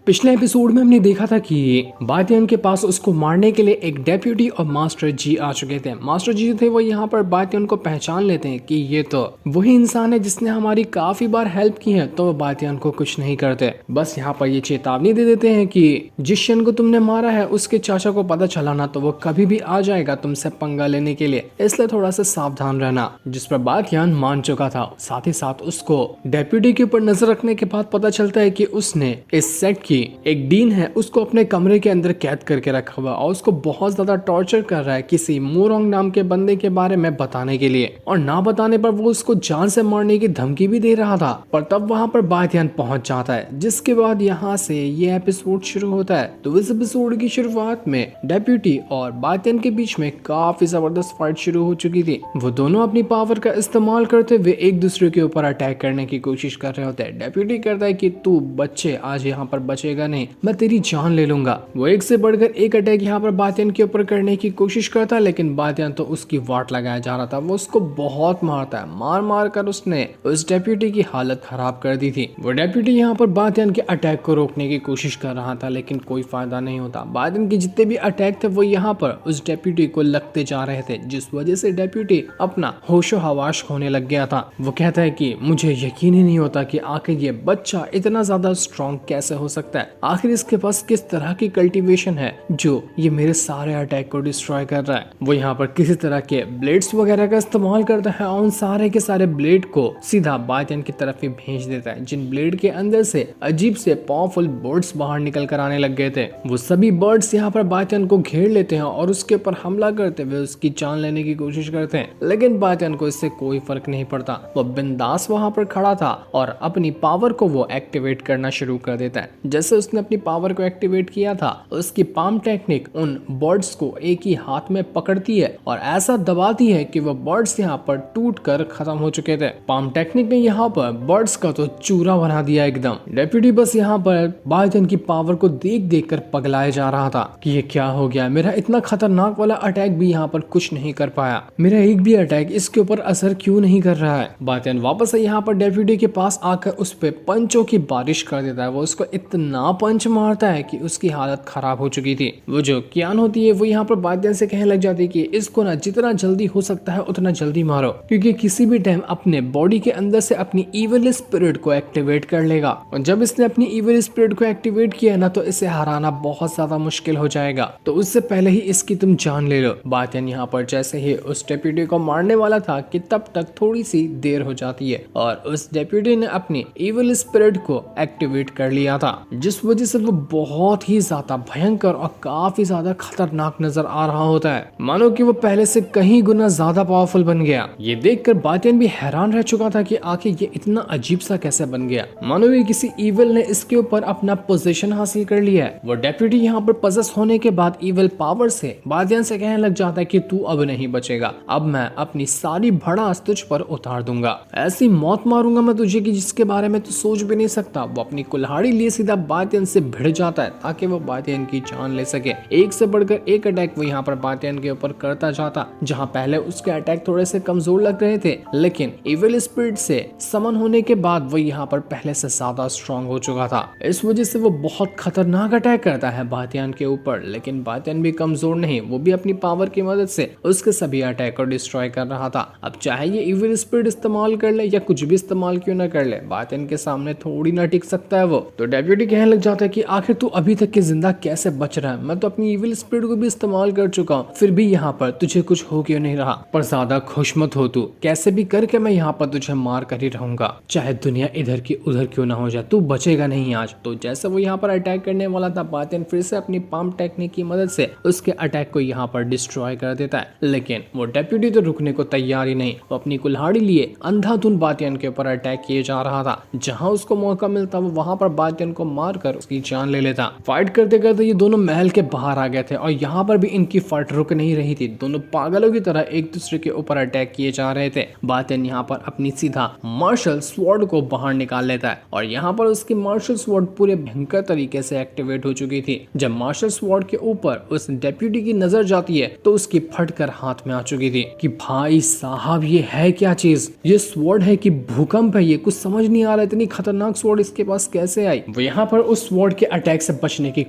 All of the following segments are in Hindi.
पिछले एपिसोड में हमने देखा था कि बातियन के पास उसको मारने के लिए एक डेप्यूटी और मास्टर जी आ चुके थे। मास्टर जी थे वो यहाँ पर बातियन को पहचान लेते हैं कि ये तो वही इंसान है जिसने हमारी काफी बार हेल्प की है, तो वो बातियन को कुछ नहीं करते। बस यहाँ पर ये चेतावनी दे देते हैं कि जिस शन को तुमने मारा है उसके चाचा को पता चला ना तो वो कभी भी आ जाएगा तुमसे पंगा लेने के लिए, इसलिए थोड़ा सा सावधान रहना। जिस पर बातियन मान चुका था। साथ ही साथ उसको डेप्यूटी के ऊपर नजर रखने के बाद पता चलता है कि उसने इस सेट की एक डीन है उसको अपने कमरे के अंदर कैद करके रखा हुआ और उसको बहुत ज्यादा टॉर्चर कर रहा है किसी मोरोंग नाम के बंदे के बारे में बताने के लिए, और ना बताने पर वो उसको जान से मारने की धमकी भी दे रहा था। पर तब वहां पर बातियन पहुंच जाता है, जिसके बाद यहाँ से ये एपिसोड शुरू होता है। तो इस एपिसोड की शुरुआत में डेप्यूटी और बातियन के बीच में काफी जबरदस्त फाइट शुरू हो चुकी थी। वो दोनों अपनी पावर का इस्तेमाल करते हुए एक दूसरे के ऊपर अटैक करने की कोशिश कर रहे होते हैं। डेप्यूटी कहता है कि तू बच्चे आज यहाँ पर बचेगा नहीं, मैं तेरी जान ले लूंगा। वो एक से बढ़कर एक अटैक यहाँ पर बातियन के ऊपर करने की कोशिश करता है, लेकिन बातियन तो उसकी वाट लगाया जा रहा था। वो उसको बहुत मारता है, मार मार कर उसने उस डेप्यूटी की हालत खराब कर दी थी। वो डेप्यूटी यहाँ पर बातियन के अटैक को रोकने की कोशिश कर रहा था, लेकिन कोई फायदा नहीं होता। बातियन के जितने भी अटैक थे वो यहाँ पर उस डेप्यूटी को लगते जा रहे थे, जिस वजह से डेप्यूटी अपना होशो हवाश खोने लग गया था। वो कहता है कि मुझे यकीन ही नहीं होता कि आखिर ये बच्चा इतना ज्यादा स्ट्रॉन्ग कैसे हो सकता है, आखिर इसके पास किस तरह की कल्टीवेशन है जो ये मेरे सारे अटैक को डिस्ट्रॉय कर रहा है। वो यहाँ पर किसी तरह के ब्लेड्स वगैरह का इस्तेमाल करता है और उन सारे के सारे ब्लेड को सीधा बातियन की तरफ ही भेज देता है, जिन ब्लेड के अंदर से अजीब से पावरफुल बर्ड्स बाहर निकल कर आने लग गए थे। वो सभी बर्ड्स यहाँ पर बातियन को घेर लेते हैं और उसके ऊपर हमला करते हुए उसकी जान लेने की कोशिश करते हैं, लेकिन बातियन को इससे कोई फर्क नहीं पड़ता। वो बिंदास वहां पर खड़ा था और अपनी पावर को वो एक्टिवेट करना शुरू कर देता है। जैसे उसने अपनी पावर को एक्टिवेट किया था, उसकी पाम टेक्निक उन बर्ड्स को एक ही हाथ में पकड़ती है और ऐसा दबाती है कि वो बर्ड्स यहाँ पर टूट कर खत्म हो चुके थे। पाम टेक्निक ने यहाँ पर बर्ड्स का तो चूरा बना दिया एकदम। डेप्यूटी बस यहाँ पर बातियन की पावर को देख देख कर पगलाए जा रहा था कि ये क्या हो गया, मेरा इतना खतरनाक वाला अटैक भी यहाँ पर कुछ नहीं कर पाया, मेरा एक भी अटैक इसके ऊपर असर क्यों नहीं कर रहा है। बातियन वापस यहाँ पर डेप्यूटी के पास आकर उस पे पंचों की बारिश कर देता है। वो उसको इतना पंच मारता है कि उसकी हालत खराब हो चुकी थी। वो जो कियान होती है वो यहाँ पर बातियन से कहने लग जाती है कि इसको ना जितना जल्दी हो सकता है उतना जल्दी मारो, क्योंकि किसी भी टाइम अपने बॉडी के अंदर से अपनी इविल स्पिरिट को एक्टिवेट कर लेगा, और जब इसने अपनी इविल स्पिरिट को एक्टिवेट किया ना तो इसे हराना बहुत ज्यादा मुश्किल हो जाएगा, तो उससे पहले ही इसकी तुम जान ले लो। बातियन यहाँ पर जैसे ही उस डेप्यूटी को मारने वाला था कि तब तक थोड़ी सी देर हो जाती है और उस डेप्यूटी ने अपनी इविल स्पिरिट को एक्टिवेट कर लिया था, जिस वजह से वो बहुत ही ज्यादा भयंकर और काफी ज्यादा खतरनाक नजर आ रहा होता है, मानो कि वो पहले से कहीं गुना ज्यादा पावरफुल बन गया। ये देखकर बातियन भी हैरान रह चुका था कि आखिर ये इतना अजीब सा कैसे बन गया, मानो ये किसी इविल ने इसके ऊपर अपना पोजीशन हासिल कर लिया है। वो डेप्यूटी यहाँ पर पजेस होने के बाद इविल पावर से बातियन से कहने लग जाता है कि तू अब नहीं बचेगा, अब मैं अपनी सारी भड़ास तुझ पर उतार दूंगा, ऐसी मौत मारूंगा मैं तुझे कि जिसके बारे में तू सोच भी नहीं सकता। वो अपनी कुल्हाड़ी लिए सीधा बातियन से भिड़ जाता है ताकि वो बातियन की जान ले सके। एक से बढ़कर एक अटैक वो यहाँ पर बातियन के ऊपर करता जाता, जहाँ पहले उसके अटैक थोड़े से कमजोर लग रहे थे, लेकिन इविल स्पिरिट से समन होने के बाद वो यहाँ पर पहले से ज्यादा स्ट्रॉन्ग हो चुका था। इस वजह से वो बहुत खतरनाक अटैक करता है बातियन के ऊपर, लेकिन बातियन भी कमजोर नहीं, वो भी अपनी पावर की मदद से उसके सभी अटैक को डिस्ट्रॉय कर रहा था। अब चाहे ये इविल स्पिरिट इस्तेमाल कर ले या कुछ भी इस्तेमाल क्यों ना कर ले, बातियन के सामने थोड़ी ना टिक सकता है वो। तो डेप्यूटी कहने लग जाता है कि आखिर तू अभी तक के जिंदा कैसे बच रहा है, मैं तो अपनी इविल स्पिरिट को भी इस्तेमाल कर चुका हूँ, फिर भी यहाँ पर तुझे कुछ हो क्यों नहीं रहा। पर ज्यादा खुश मत हो तू, कैसे भी करके मैं यहाँ पर तुझे मार कर ही रहूंगा, चाहे दुनिया इधर की उधर क्यों ना हो जाए, तू बचेगा नहीं आज। तो जैसे वो यहाँ पर अटैक करने वाला था, बातियन फिर से अपनी पाम टेक्निक की मदद से उसके अटैक को यहाँ पर डिस्ट्रॉय कर देता है, लेकिन वो डेप्यूटी तो रुकने को तैयार ही नहीं। वो अपनी कुल्हाड़ी लिए अंधाधुन बातियन के ऊपर अटैक किए जा रहा था, जहाँ उसको मौका मिलता वो वहां पर बातियन को मारकर उसकी जान ले लेता। फाइट करते करते ये दोनों महल के बाहर आ गए थे और यहाँ पर भी इनकी फाइट रुक नहीं रही थी। दोनों पागलों की तरह एक दूसरे के ऊपर अटैक किए जा रहे थे। बातियन यहाँ पर अपनी सीधा मार्शल स्वॉर्ड को बाहर निकाल लेता है और यहाँ पर उसकी मार्शल स्वॉर्ड पूरे भयंकर तरीके से एक्टिवेट हो चुकी थी। जब मार्शल स्वॉर्ड के ऊपर उस डेप्यूटी की नजर जाती है तो उसकी फटकर हाथ में आ चुकी थी कि भाई साहब ये है क्या चीज, ये स्वॉर्ड है कि भूकंप है, ये कुछ समझ नहीं आ रहा, इतनी खतरनाक स्वॉर्ड इसके पास कैसे आई। वो यहाँ पर उस स्वॉर्ड के अटैक से बचने की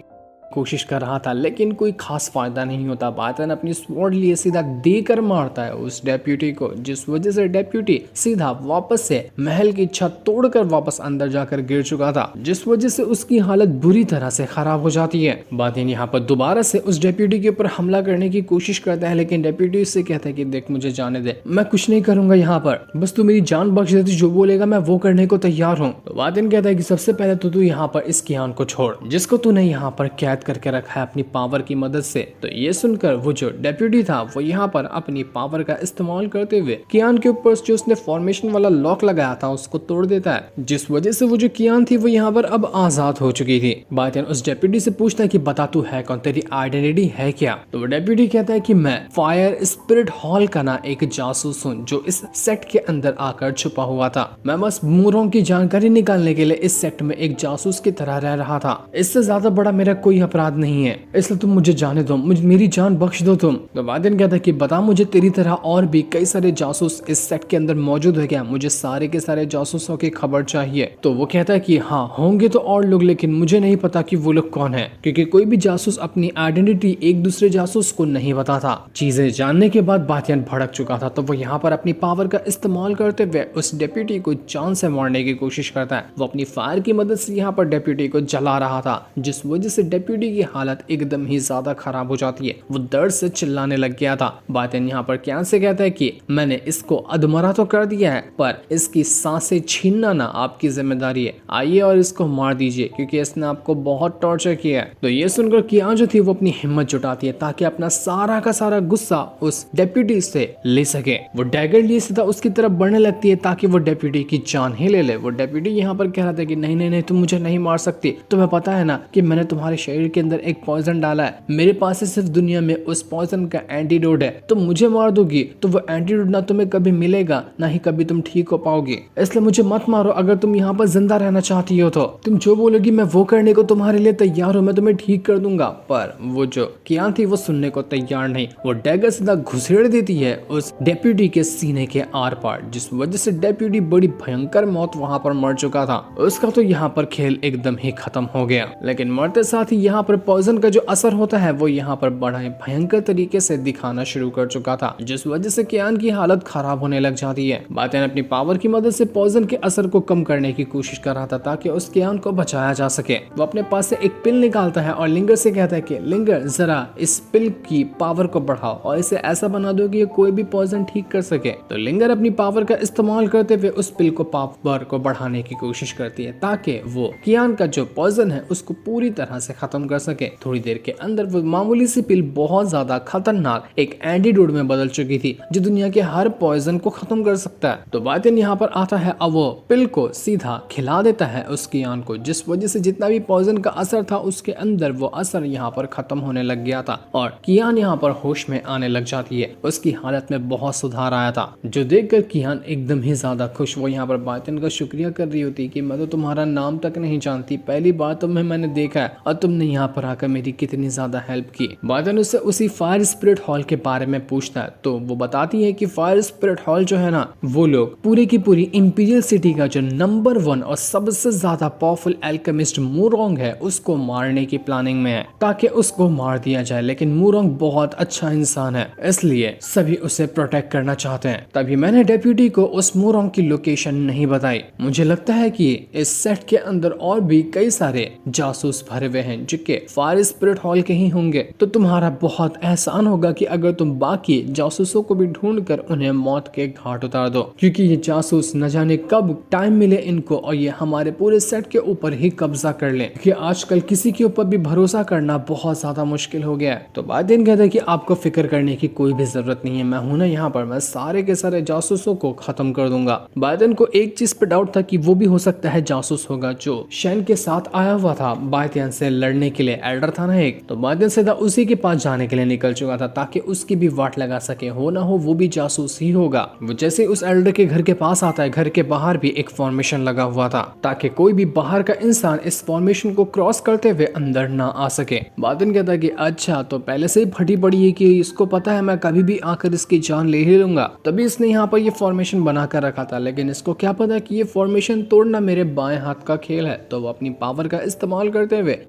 कोशिश कर रहा था, लेकिन कोई खास फायदा नहीं होता। बायतन अपनी स्वॉर्ड लिए सीधा देकर मारता है उस डेप्यूटी को, जिस वजह से डेप्यूटी सीधा वापस से महल की छत तोड़कर वापस अंदर जाकर गिर चुका था, जिस वजह से उसकी हालत बुरी तरह से खराब हो जाती है। बायतन यहाँ पर दोबारा से उस डेप्यूटी के ऊपर हमला करने की कोशिश करता है, लेकिन डेप्यूटी उससे कहता है कि देख मुझे जाने दे, मैं कुछ नहीं करूंगा यहाँ पर, बस तू मेरी जान बख्श देती, जो बोलेगा मैं वो करने को तैयार हूँ। तो बायतन कहता है कि सबसे पहले तो तू यहाँ पर इस कियान को छोड़, जिसको तूने यहाँ पर कैद करके रखा है अपनी पावर की मदद से। तो ये सुनकर वो जो डेप्यूटी था वो यहाँ पर अपनी पावर का इस्तेमाल करते हुए कियान के ऊपर जो उसने फॉर्मेशन वाला लॉक लगाया था उसको तोड़ देता है, जिस वजह से वो जो कियान थी वो यहाँ पर अब आजाद हो चुकी थी। बायतन उस डेप्यूटी से पूछता है कि बता तू है कौन, तेरी आइडेंटिटी है क्या। तो वो डेप्यूटी कहता है कि मैं फायर स्पिरिट हॉल का ना एक जासूस हूँ जो इस सेट के अंदर आकर छुपा हुआ था। मैं बस मूरों की जानकारी निकालने के लिए इस सेट में एक जासूस की तरह रह रहा था, इससे ज्यादा बड़ा मेरा कोई अपराध नहीं है, इसलिए तुम मुझे जाने दो, मुझे मेरी जान बख्श दो तुम। तो बायतन कहता है कि बता मुझे तेरी तरह और भी कई सारे जासूस इस सेट के अंदर मौजूद है क्या, मुझे सारे के सारे जासूसों की खबर चाहिए। तो वो कहता है कि हाँ होंगे तो और लोग, लेकिन मुझे नहीं पता कि वो लोग कौन है, क्योंकि कोई भी जासूस अपनी आइडेंटिटी एक दूसरे जासूस को नहीं बताता। चीजें जानने के बाद बायतन भड़क चुका था, तो वो यहाँ पर अपनी पावर का इस्तेमाल करते हुए उस डेप्यूटी को जान से मारने की कोशिश करता है। वो अपनी फायर की मदद से यहाँ पर डेप्यूटी को जला रहा था, जिस वजह से डेप्यूटी की हालत एकदम ही ज्यादा खराब हो जाती है। वो दर्द से चिल्लाने लग गया था। बायतन यहाँ पर कियान से कहता है कि मैंने इसको अधमरा तो कर दिया है, पर इसकी सांसें छीनना ना आपकी जिम्मेदारी है, आइए और इसको मार दीजिए, क्योंकि इसने आपको बहुत टॉर्चर किया है। तो ये सुनकर कियान जो थी वो अपनी हिम्मत जुटाती है ताकि अपना सारा का सारा गुस्सा उस डेप्यूटी से ले सके। वो डैगर लिए सीधा उसकी तरफ बढ़ने लगती है ताकि वो डेप्यूटी की जान ही ले ले। वो डेप्यूटी यहाँ पर कह रहा था कि नहीं नहीं नहीं, तुम मुझे नहीं मार सकती, तुम्हें पता है ना कि मैंने तुम्हारे शरीर के अंदर एक पॉइजन डाला है, मेरे पास से सिर्फ दुनिया में उस पॉइजन का एंटीडोट है, तुम मुझे मार दोगी तो वो एंटीडोट ना तुम्हें कभी मिलेगा ना ही कभी तुम ठीक हो पाओगे, इसलिए मुझे मत मारो। अगर तुम यहाँ पर जिंदा रहना चाहती हो तो तुम जो बोलोगी मैं वो करने को तुम्हारे लिए तैयार हूँ, मैं तुम्हें ठीक कर दूंगा। पर वो जो कियान थी वो सुनने को तैयार नहीं, वो डैगर सीधा घुसेड़ देती है उस डेप्यूटी के सीने के आर पार, जिस वजह से डेप्यूटी बड़ी भयंकर मौत वहां पर मर चुका था। उसका तो यहाँ पर खेल एकदम ही खत्म हो गया। लेकिन मरते साथ ही यहाँ पर पॉइजन का जो असर होता है वो यहाँ पर बड़ा भयंकर तरीके से दिखाना शुरू कर चुका था, जिस वजह से कियान की हालत खराब होने लग जाती है। बायतन अपनी पावर की मदद से पॉइजन के असर को कम करने की कोशिश कर रहा था ताकि उस कियान को बचाया जा सके। वो अपने पास से एक पिल निकालता है और लिंगर से कहता है कि लिंगर जरा इस पिल की पावर को बढ़ाओ और इसे ऐसा बना दो कि ये कोई भी पॉइजन ठीक कर सके। तो लिंगर अपनी पावर का इस्तेमाल करते हुए उस पिल को पावर को बढ़ाने की कोशिश करती है ताकि वो कियान का जो पॉइजन है उसको पूरी तरह से खत्म कर सके। थोड़ी देर के अंदर वो मामूली सी पिल बहुत ज्यादा खतरनाक एक एंटीडोट में बदल चुकी थी जो दुनिया के हर पॉइजन को खत्म कर सकता है। तो बायतन यहाँ पर आता है, अब वो पिल को सीधा खिला देता है उस कियान को, जिस वजह से जितना भी पॉइजन का असर था उसके अंदर वो असर यहाँ पर खत्म होने लग गया था और कियान यहाँ पर होश में आने लग जाती है। उसकी हालत में बहुत सुधार आया था, जो देखकर कियान एकदम ही ज्यादा खुश। वो यहाँ पर बायतन का शुक्रिया कर रही होती कि मैं तो तुम्हारा नाम तक नहीं जानती, पहली बार तुम्हें मैंने देखा है और तुमने यहाँ पर आकर मेरी कितनी ज्यादा हेल्प की। बायतन उससे उसी फायर स्पिरिट हॉल के बारे में पूछता है, तो वो बताती है कि फायर स्पिरिट हॉल जो है ना, वो लोग पूरी की पूरी इंपीरियल सिटी का जो नंबर 1 और सबसे ज्यादा पावरफुल एल्केमिस्ट मूरोंग है उसको मारने की प्लानिंग में है ताकि उसको मार दिया जाए। लेकिन मूरोंग बहुत अच्छा इंसान है, इसलिए सभी उसे प्रोटेक्ट करना चाहते हैं। तभी मैंने डेप्यूटी को उस मूरोंग की लोकेशन नहीं बताई। मुझे लगता है कि इस सेट के अंदर और भी कई सारे जासूस भरे हुए हैं जो कि फायर स्पिरिट हॉल के ही होंगे, तो तुम्हारा बहुत एहसान होगा कि अगर तुम बाकी जासूसों को भी ढूंढ कर उन्हें मौत के घाट उतार दो, क्योंकि ये जासूस न जाने कब टाइम मिले इनको और ये हमारे पूरे सेट के ऊपर ही कब्जा कर लें, क्योंकि आजकल किसी के ऊपर भी भरोसा करना बहुत ज्यादा मुश्किल हो गया है। तो बायतन कहता है कि आपको फिक्र करने की कोई भी जरूरत नहीं है, मैं हूं ना यहाँ पर, मैं सारे के सारे जासूसों को खत्म कर दूंगा। बायतन को एक चीज पे डाउट था कि वो भी हो सकता है जासूस होगा जो शैन के साथ आया हुआ था बायतन से लड़ने के लिए एल्डर था ना एक, तो बातियन सीधा उसी के पास जाने के लिए निकल चुका था ताकि उसकी भी वाट लगा सके, हो ना हो वो भी जासूस ही होगा। वो जैसे उस एल्डर के घर के पास आता है, घर के बाहर भी एक फॉर्मेशन लगा हुआ था ताकि कोई भी बाहर का इंसान इस फॉर्मेशन को क्रॉस करते हुए अंदर ना आ सके। बातियन कहता है कि अच्छा, तो पहले से ही फटी पड़ी है कि इसको पता है मैं कभी भी आकर इसकी जान ले ही लूंगा, तभी इसने यहाँ पर ये फॉर्मेशन बना कर रखा था। लेकिन इसको क्या पता कि ये फॉर्मेशन तोड़ना मेरे बाएं हाथ का खेल है। तो वो अपनी पावर का इस्तेमाल करते हुए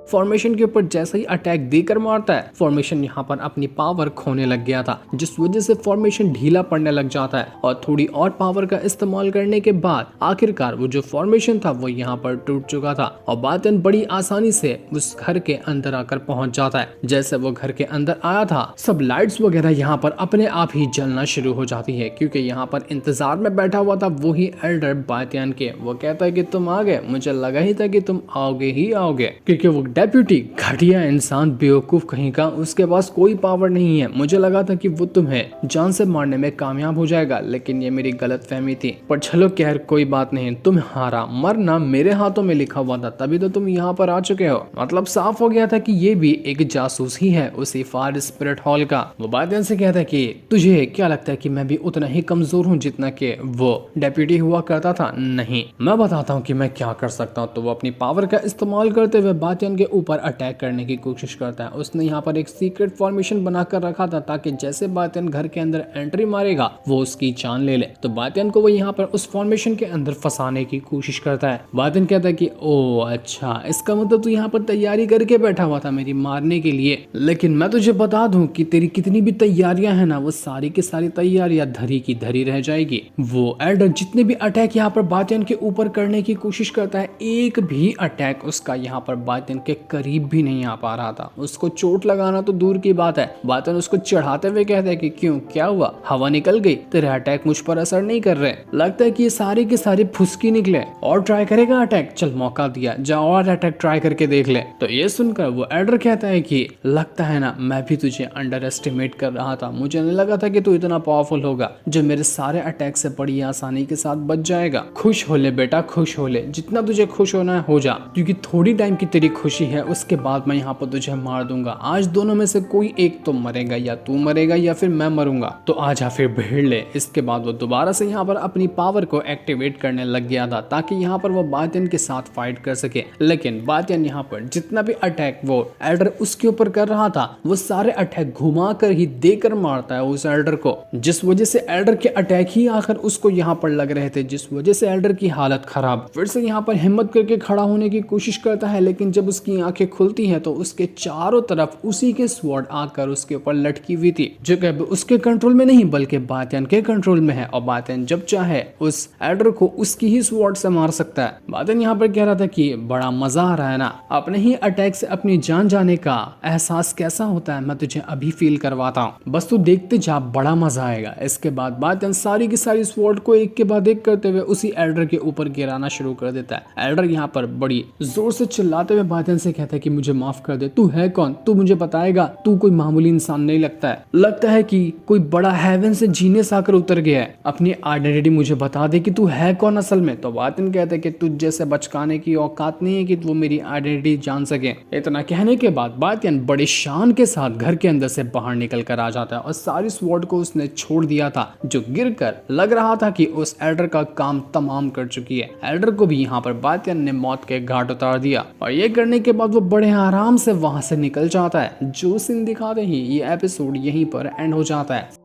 फॉर्मेशन के ऊपर जैसा ही अटैक देकर मारता है, फॉर्मेशन यहाँ पर अपनी पावर खोने लग गया था, जिस वजह से फॉर्मेशन ढीला पड़ने लग जाता है। और थोड़ी और पावर का इस्तेमाल करने के बाद आखिरकार वो जो फॉर्मेशन था वो यहाँ पर टूट चुका था और बातियन बड़ी आसानी से उस घर के अंदर आकर पहुंच जाता है। जैसे वो घर के अंदर आया था, सब लाइट्स वगैरह यहाँ पर अपने आप ही जलना शुरू हो जाती है, क्योंकि यहाँ पर इंतजार में बैठा हुआ था वही एल्डर बातियन के। वो कहता है कि तुम आ गए, मुझे लगा ही था कि तुम आओगे ही आओगे, क्योंकि वो डेप्यूटी घटिया इंसान, बेवकूफ कहीं का, उसके पास कोई पावर नहीं है। मुझे लगा था कि वो तुम्हें जान से मारने में कामयाब हो जाएगा, लेकिन ये मेरी गलत फहमी थी। पर चलो खैर कोई बात नहीं, तुम हारा, मरना मेरे हाथों में लिखा हुआ था, तभी तो तुम यहाँ पर आ चुके हो। मतलब साफ हो गया था कि ये भी एक जासूस ही है उसी फायर स्पिरिट हॉल का। वो बातियन से कहता है कि तुझे क्या लगता है कि मैं भी उतना ही कमजोर हूँ जितना कि वो डेप्यूटी हुआ करता था? नहीं, मैं बताता हूँ कि मैं क्या कर सकता हूँ। तो वो अपनी पावर का इस्तेमाल करते हुए बातियन के ऊपर अटैक करने की कोशिश करता है। उसने यहाँ पर एक सीक्रेट फॉर्मेशन बनाकर रखा था ताकि जैसे बातियन घर के अंदर एंट्री मारेगा वो उसकी जान ले ले। तो बातियन को वो यहाँ पर उस फॉर्मेशन के अंदर फंसाने की कोशिश करता है। बातियन कहता है कि ओ अच्छा, इसका मतलब तू यहाँ पर तैयारी करके बैठा हुआ था मेरी मारने के लिए। लेकिन मैं तुझे बता दूं कि तेरी कितनी भी तैयारियां हैं ना, वो सारी की सारी तैयारियां धरी की धरी रह जाएगी। वो एल्डर जितने भी अटैक यहाँ पर बातियन के ऊपर करने की कोशिश करता है, एक भी अटैक उसका यहाँ पर बातियन के करीब भी नहीं आ पा रहा था। उसको चोट लगाना तो दूर की बात है, बातियन उसको चढ़ाते हुए कहते हैं कि क्यों, क्या हुआ, हवा निकल गई, तेरे अटैक मुझ पर असर नहीं कर रहे, लगता है कि ये सारे के सारे फुसकी निकले, और ट्राई करेगा अटैक, चल मौका दिया, जा और अटैक ट्राई करके देख ले। तो ये सुनकर वो एल्डर कहता है कि लगता है ना मैं भी तुझे अंडर एस्टिमेट कर रहा था, मुझे नहीं लगा था कि तू इतना पावरफुल होगा जो मेरे सारे अटैक से बड़ी आसानी के साथ बच जाएगा। खुश हो ले बेटा, खुश हो ले, जितना तुझे खुश होना है हो जा, क्योंकि थोड़ी टाइम की तेरी खुशी है, उसके बाद मैं यहाँ पर तुझे मार दूंगा। आज दोनों में से कोई एक तो मरेगा, या तू मरेगा या फिर मैं मरूंगा, तो आजा फिर भिड़ ले। इसके बाद वो दोबारा से यहाँ पर अपनी पावर को एक्टिवेट करने लग गया था ताकि यहाँ पर वो बातियन के साथ फाइट कर सके। लेकिन बातियन यहाँ पर जितना भी अटैक वो एल्डर उसके ऊपर कर रहा था, वो सारे अटैक घुमा कर ही देकर मारता है उस एल्डर को, जिस वजह से एल्डर के अटैक ही आकर उसको यहाँ पर लग रहे थे, जिस वजह से एल्डर की हालत खराब। फिर से यहाँ पर हिम्मत करके खड़ा होने की कोशिश करता है, लेकिन जब उसकी आंखें खुलती हैं तो उसके चारों तरफ उसी के स्वॉर्ड आकर उसके ऊपर लटकी हुई थी, जो कि उसके कंट्रोल में नहीं बल्कि बातियन के कंट्रोल में है। और बातियन जब चाहे उस एल्डर को उसकी ही स्वॉर्ड से मार सकता है। बातियन यहाँ पर कह रहा था कि बड़ा मजा आ रहा है ना, अपने ही अटैक से अपनी जान जाने का एहसास कैसा होता है मैं तुझे अभी फील करवाता हूँ, बस तू देखते जा, बड़ा मजा आएगा। इसके बाद बातियन सारी की सारी स्वॉर्ड को एक के बाद एक करते हुए उसी एल्डर के ऊपर गिराना शुरू कर देता है। एल्डर यहाँ पर बड़ी जोर से चिल्लाते हुए बातियन से कहता है कि मुझे माफ कर दे, तू है कौन, तू मुझे बताएगा, तू कोई मामूली इंसान नहीं लगता है, लगता है कि कोई बड़ा हेवन से जीनियस आकर उतर गया है, अपनी आइडेंटिटी मुझे बता दे कि तू है कौन असल में। तो बातियन कहता है कि तुझ जैसे बचकाने की औकात नहीं है कि वो मेरी आइडेंटिटी जान सके। इतना कहने के बाद बातियन बड़ी शान के साथ घर के अंदर से बाहर निकल कर आ जाता है और सारी स्वॉर्ड को उसने छोड़ दिया था, जो गिरकर लग रहा था कि उस एल्डर का काम तमाम कर चुकी है। एल्डर को भी यहाँ पर बातियन ने मौत के घाट उतार दिया और ये करने के बाद वो बड़े आराम से वहां से निकल जाता है। जो सीन दिखाते ही ये एपिसोड यहीं पर एंड हो जाता है।